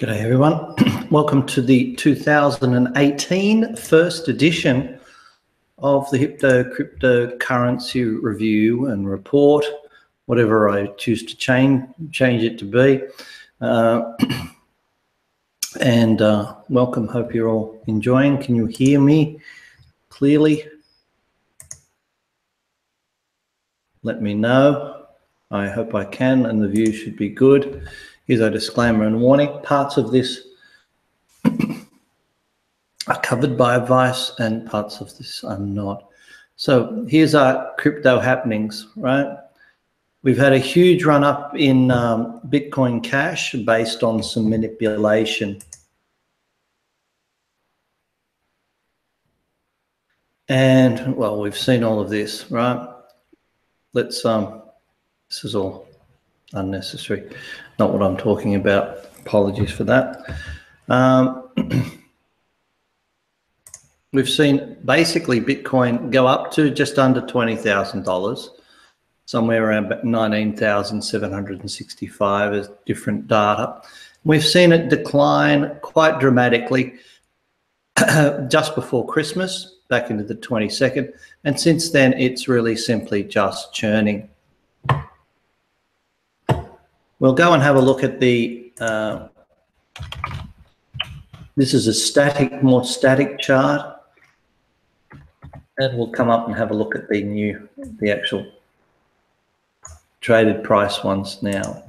G'day everyone. Welcome to the 2018 first edition of the Hypto cryptocurrency review and report, whatever I choose to change it to be. Welcome. Hope you're all enjoying. Can you hear me clearly? Let me know. I hope I can, and the view should be good. Here's a disclaimer and warning. Parts of this are covered by advice and parts of this are not. So here's our crypto happenings, right? We've had a huge run up in Bitcoin Cash based on some manipulation. And well, we've seen all of this, right? Let's, this is all unnecessary, not what I'm talking about. Apologies for that. We've seen basically Bitcoin go up to just under $20,000, somewhere around 19,765 as different data. We've seen it decline quite dramatically just before Christmas, back into the 22nd, and since then it's really simply just churning. We'll go and have a look at the, this is a more static chart. And we'll come up and have a look at the actual traded price ones now.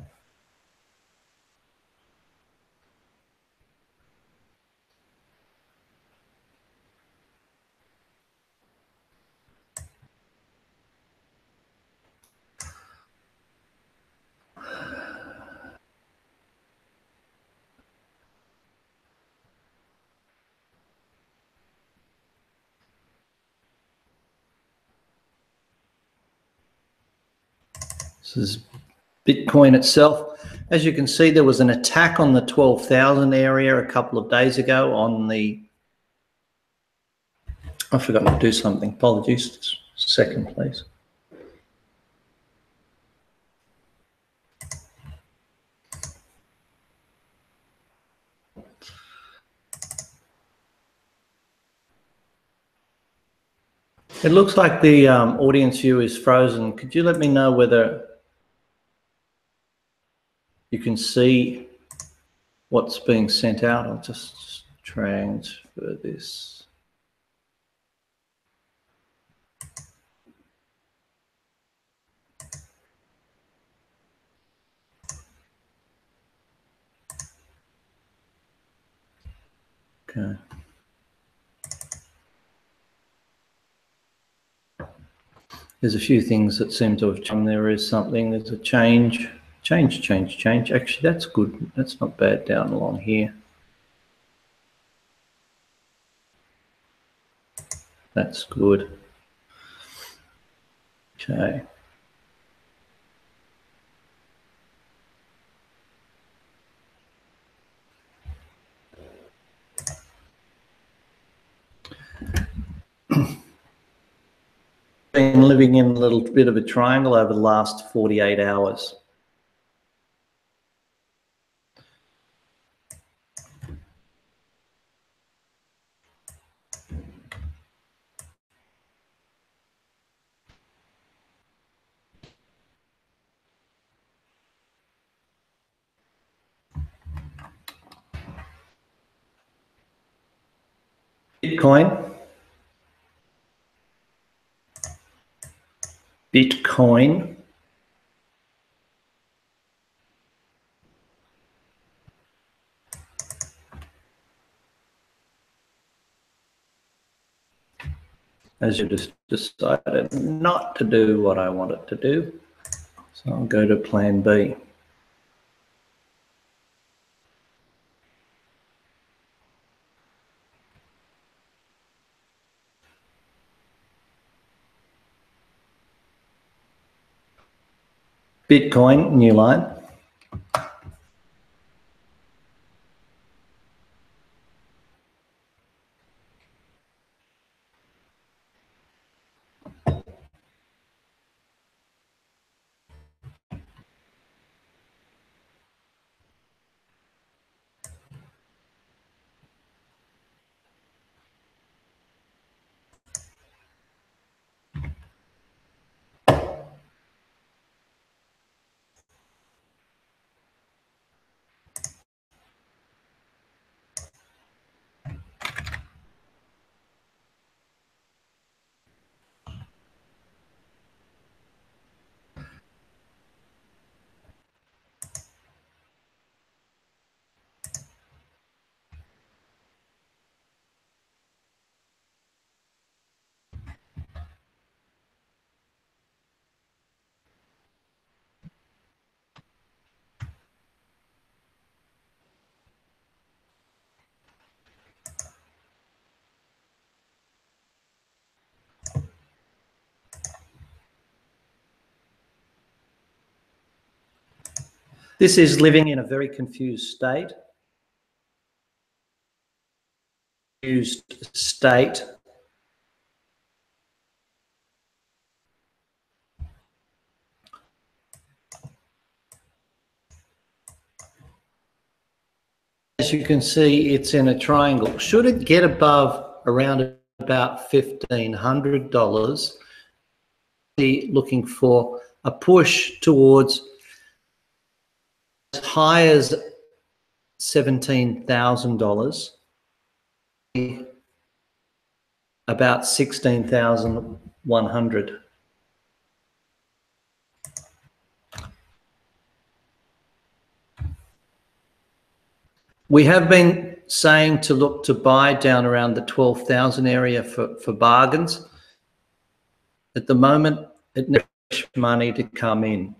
This is Bitcoin itself. As you can see, there was an attack on the 12,000 area a couple of days ago on the, I forgot to do something, apologies, just a second please. It looks like the audience view is frozen. Could you let me know whether you can see what's being sent out? I'll just transfer this. Okay. There's a few things that seem to have changed. There is something, there's a change. Actually, that's good. That's not bad down along here. That's good. Okay. Been living in a little bit of a triangle over the last 48 hours. Bitcoin. As you just decided not to do what I want it to do. So I'll go to plan B. Bitcoin, new line. This is living in a very confused state. As you can see, it's in a triangle. Should it get above around about $1,500, be looking for a push towards as high as $17,000, about 16,100. We have been saying to look to buy down around the 12,000 area for bargains. At the moment, it needs money to come in.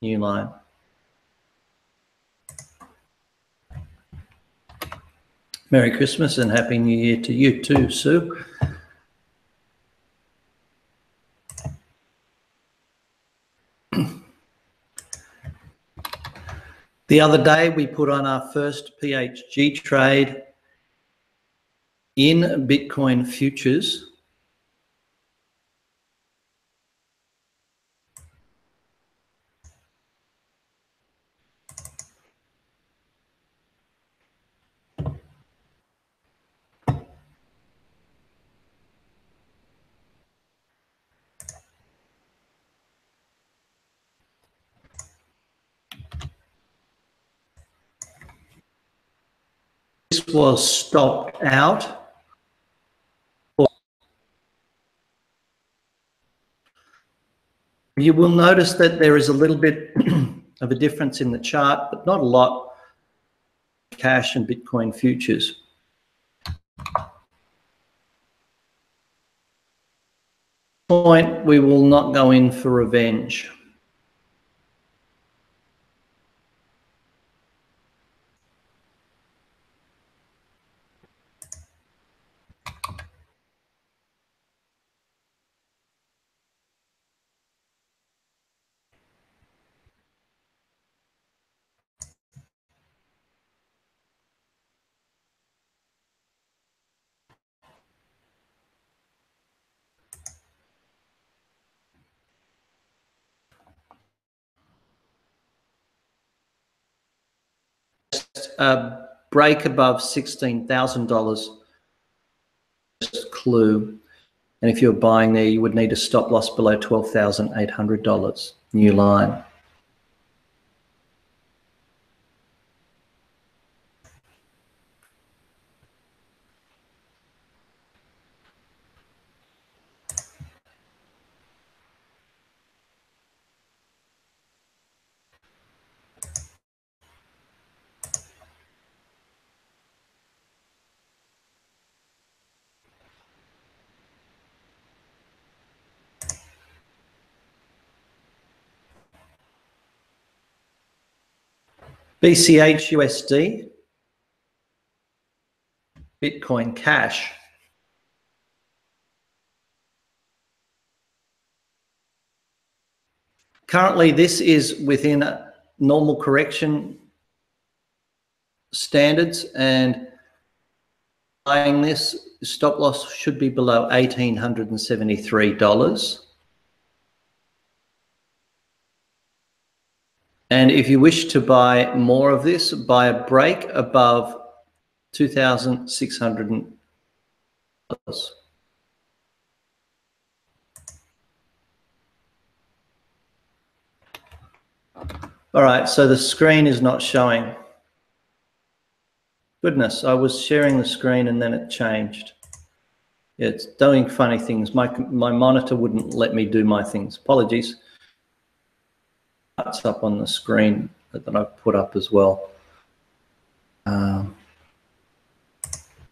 New line. Merry Christmas and Happy New Year to you too, Sue. The other day, we put on our first PHG trade in Bitcoin futures. This was stopped out. You will notice that there is a little bit of a difference in the chart, but not a lot. Cash and Bitcoin futures. Point, we will not go in for revenge. A break above $16,000 clue, and if you're buying there, you would need a stop loss below $12,800. New line. BCH USD, Bitcoin Cash. Currently, this is within normal correction standards, and buying this stop loss should be below $1,873. And if you wish to buy more of this, buy a break above $2,600. All right, so the screen is not showing. Goodness, I was sharing the screen and then it changed. It's doing funny things. My monitor wouldn't let me do my things. Apologies. It's up on the screen that I've put up as well.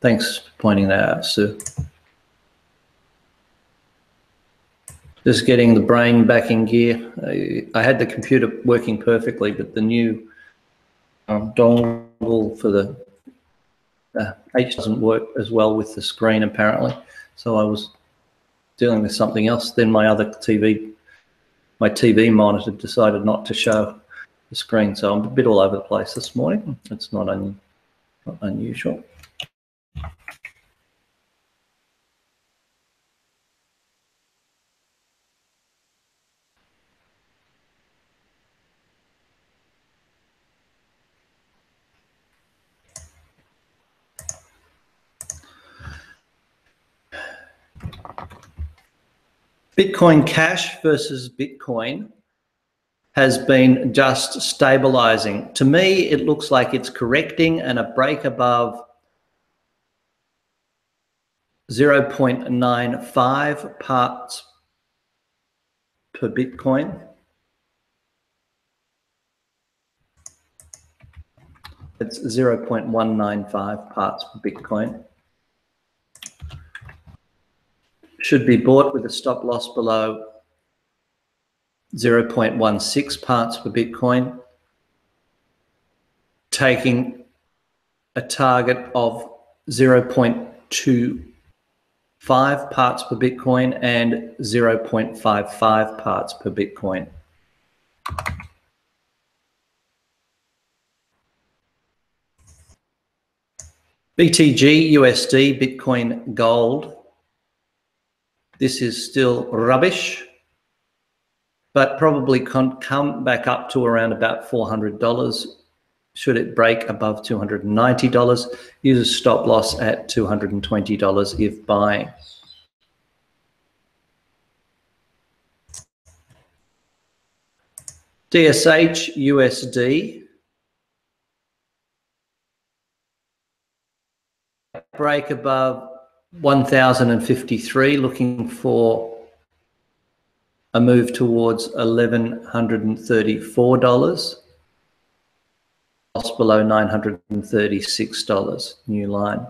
Thanks for pointing that out, Sue. Just getting the brain back in gear. I had the computer working perfectly, but the new dongle for the H doesn't work as well with the screen apparently. So I was dealing with something else. Then my other TV, my TV monitor decided not to show. the screen, so I'm a bit all over the place this morning. It's not unusual. Bitcoin Cash versus Bitcoin has been just stabilizing. To me, it looks like it's correcting, and a break above 0.95 parts per Bitcoin. It's 0.195 parts per Bitcoin. Should be bought with a stop loss below 0.16 parts per Bitcoin, taking a target of 0.25 parts per Bitcoin and 0.55 parts per Bitcoin. BTG, USD, Bitcoin, gold. This is still rubbish, but probably come back up to around about $400. Should it break above $290, use a stop loss at $220 if buying. DSH, USD. Break above 1,053, looking for a move towards $1,134. Loss below $936, new line.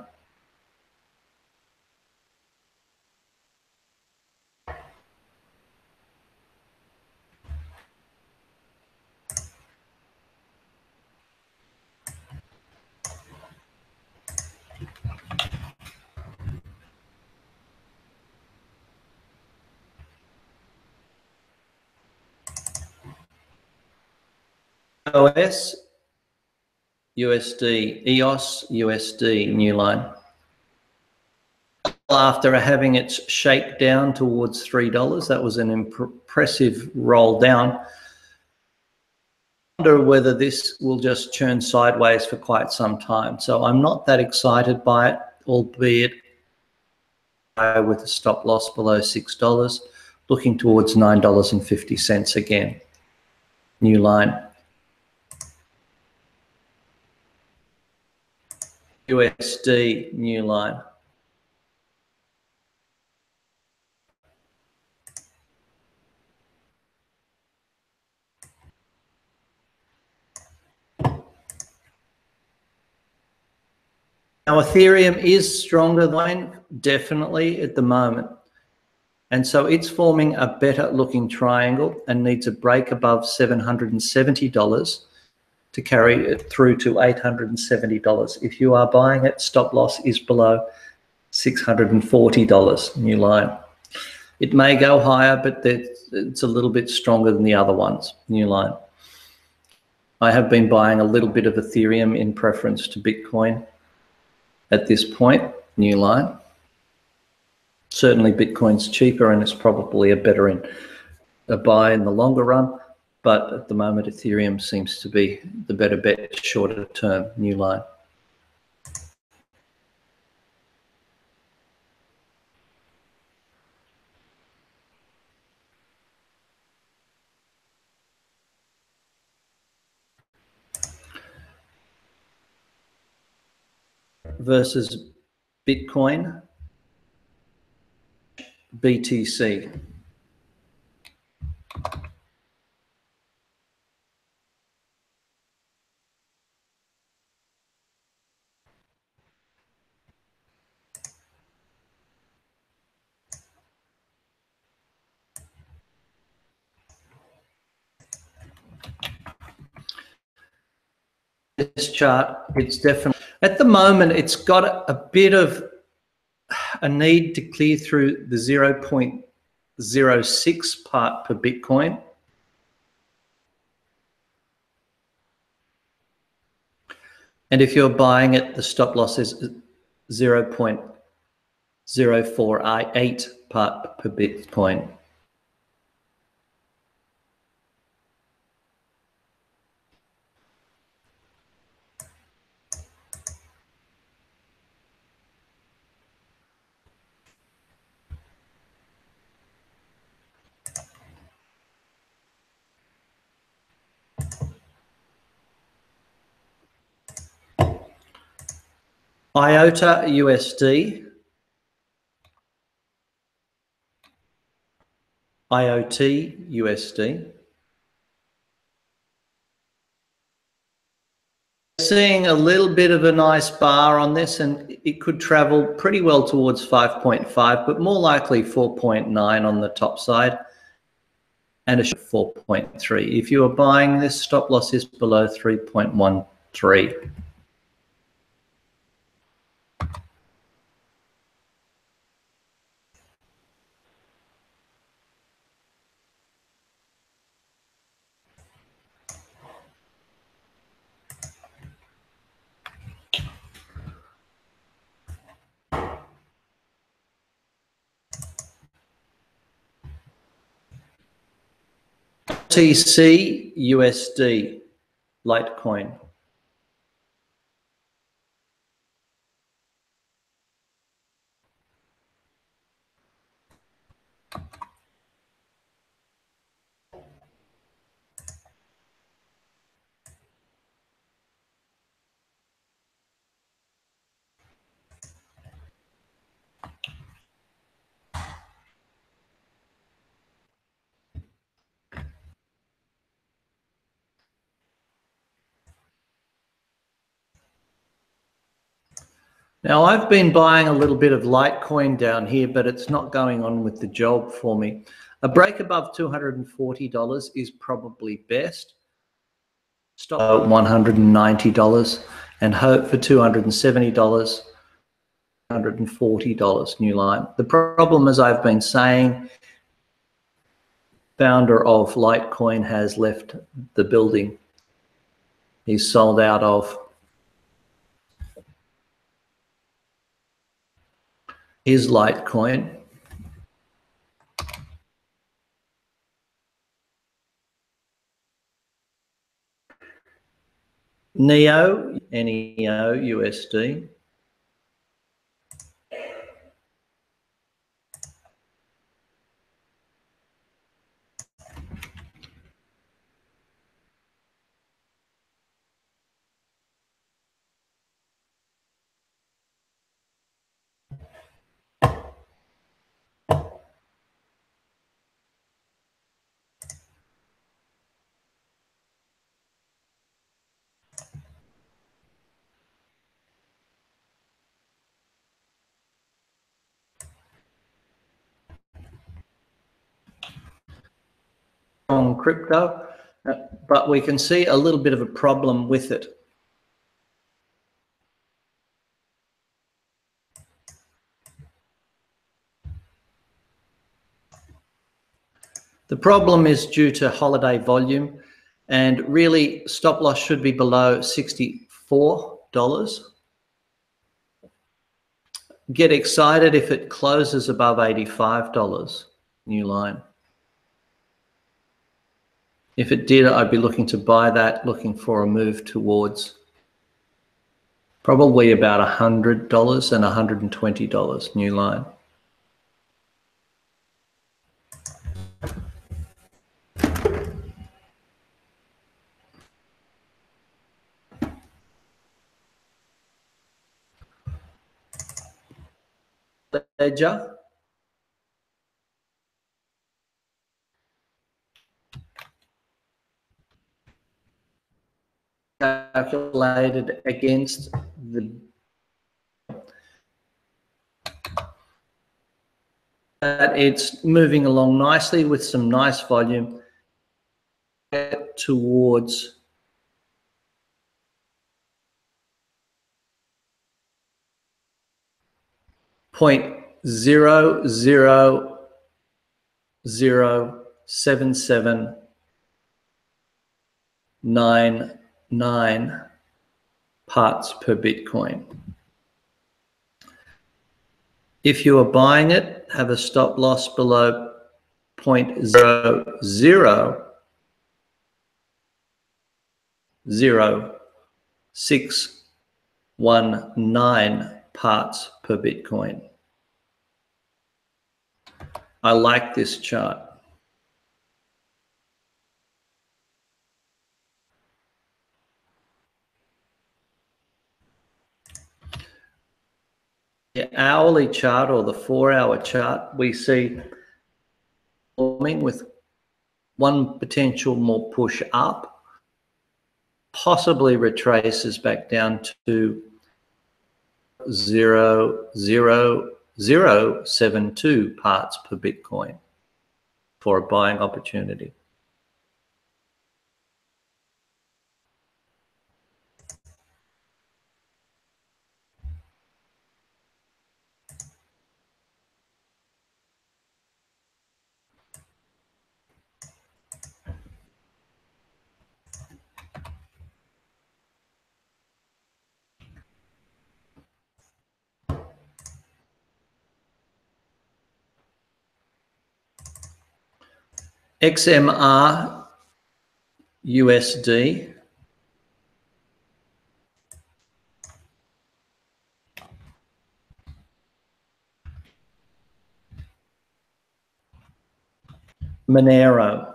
OS, USD, EOS, USD, new line. After having its shake down towards $3, that was an impressive roll down. I wonder whether this will just churn sideways for quite some time. So I'm not that excited by it, albeit with a stop loss below $6, looking towards $9.50 again. New line. USD, new line. Now, Ethereum is stronger than definitely at the moment. And so it's forming a better looking triangle and needs a break above $770 to carry it through to $870. If you are buying it, stop loss is below $640, new line. It may go higher, but it's a little bit stronger than the other ones, new line. I have been buying a little bit of Ethereum in preference to Bitcoin at this point, new line. Certainly Bitcoin's cheaper and it's probably a buy in the longer run, but at the moment Ethereum seems to be the better bet shorter term, new line. Versus Bitcoin, BTC. This chart, it's definitely, at the moment, it's got a bit of a need to clear through the 0.06 part per Bitcoin. And if you're buying it, the stop loss is 0.048 part per Bitcoin. IOTA USD, IoT USD. Seeing a little bit of a nice bar on this, and it could travel pretty well towards 5.5, but more likely 4.9 on the top side and a 4.3. If you are buying this, stop loss is below 3.13. TC USD Litecoin. Now, I've been buying a little bit of Litecoin down here, but it's not going on with the job for me. A break above $240 is probably best. Stop at $190 and hope for $270, $140 new line. The problem, as I've been saying, founder of Litecoin has left the building. He's sold out of his Litecoin. NEO USD. On crypto, but we can see a little bit of a problem with it. The problem is due to holiday volume, and really stop loss should be below $64. Get excited if it closes above $85, new line. If it did, I'd be looking to buy that, looking for a move towards probably about $100 and $120, new line. Ledger. Calculated against the it's moving along nicely with some nice volume towards .0007799. parts per Bitcoin. If you are buying it, have a stop loss below 0.0000619 parts per Bitcoin. I like this chart. The hourly chart or the 4-hour chart, we see forming with one potential more push up, possibly retraces back down to 0.00072 parts per Bitcoin for a buying opportunity. XMR USD. Monero.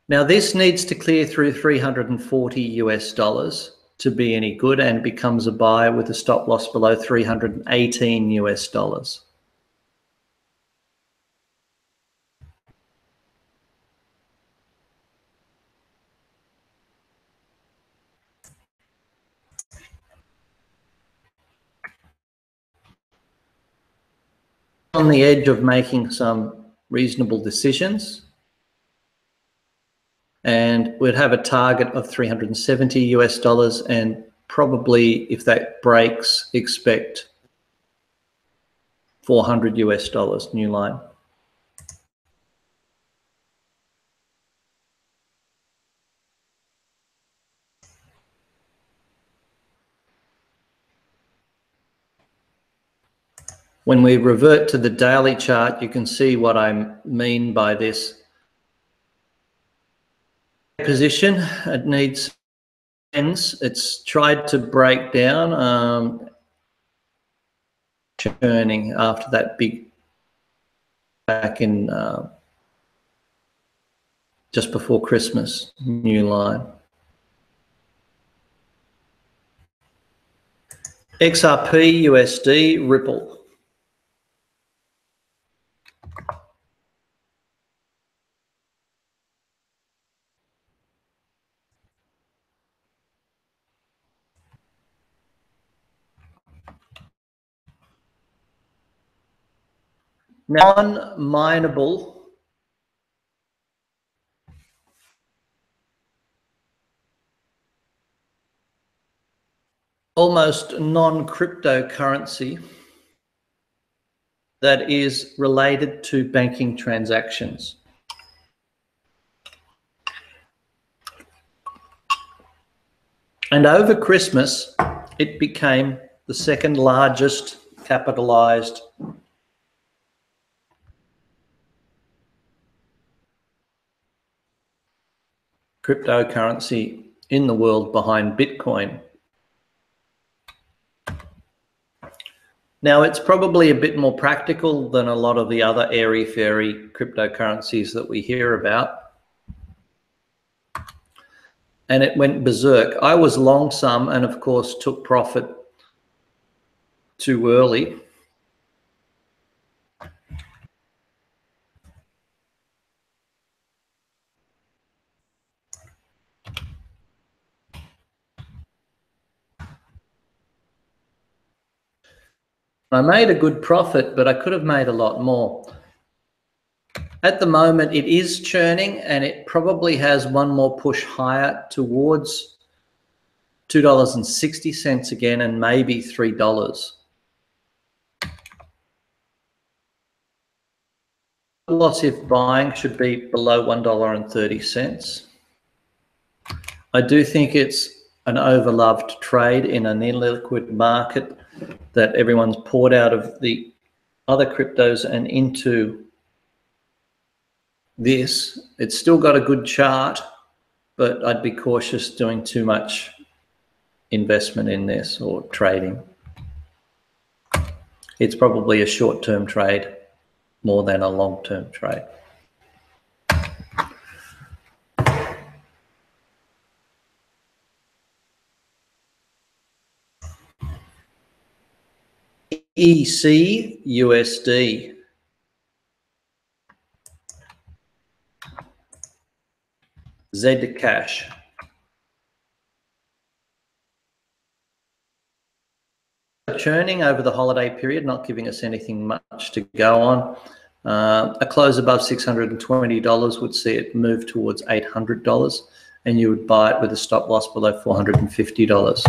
Now this needs to clear through 340 US dollars to be any good and becomes a buy with a stop loss below 318 US dollars. On the edge of making some reasonable decisions, and we'd have a target of 370 US dollars, and probably if that breaks, expect 400 US dollars, new line. When we revert to the daily chart, you can see what I mean by this. Position, it needs ends. It's tried to break down, churning after that big back in just before Christmas, new line. XRP USD Ripple. Non-mineable almost non-cryptocurrency that is related to banking transactions. And over Christmas, it became the second largest capitalized cryptocurrency in the world behind Bitcoin. Now, it's probably a bit more practical than a lot of the other airy-fairy cryptocurrencies that we hear about. And it went berserk. I was long some and, of course, took profit too early. I made a good profit, but I could have made a lot more. At the moment, it is churning, and it probably has one more push higher towards $2.60 again, and maybe $3. loss if buying should be below $1.30. I do think it's an overloved trade in an illiquid market that everyone's poured out of the other cryptos and into this. It's still got a good chart, but I'd be cautious doing too much investment in this or trading. It's probably a short-term trade more than a long-term trade. ECUSD. Zcash. Churning over the holiday period, not giving us anything much to go on. A close above $620 would see it move towards $800, and you would buy it with a stop loss below $450.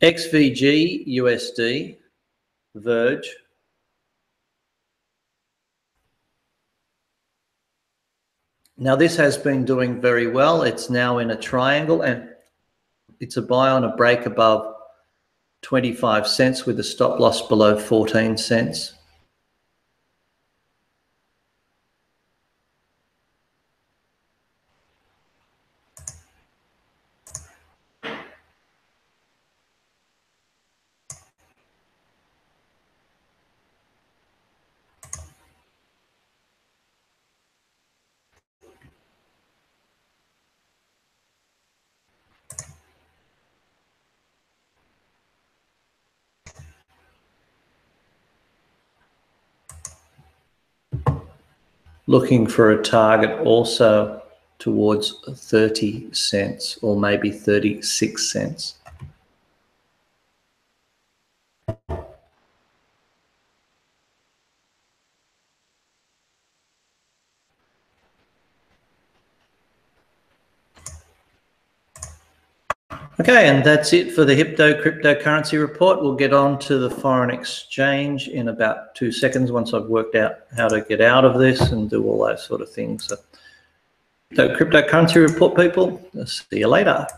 XVG USD, Verge. Now this has been doing very well. It's now in a triangle and it's a buy on a break above 25 cents with a stop loss below 14 cents. Looking for a target also towards 30 cents or maybe 36 cents. Okay, and that's it for the Hypto cryptocurrency report. We'll get on to the foreign exchange in about 2 seconds once I've worked out how to get out of this and do all those sort of things. So, cryptocurrency report, people. I'll see you later.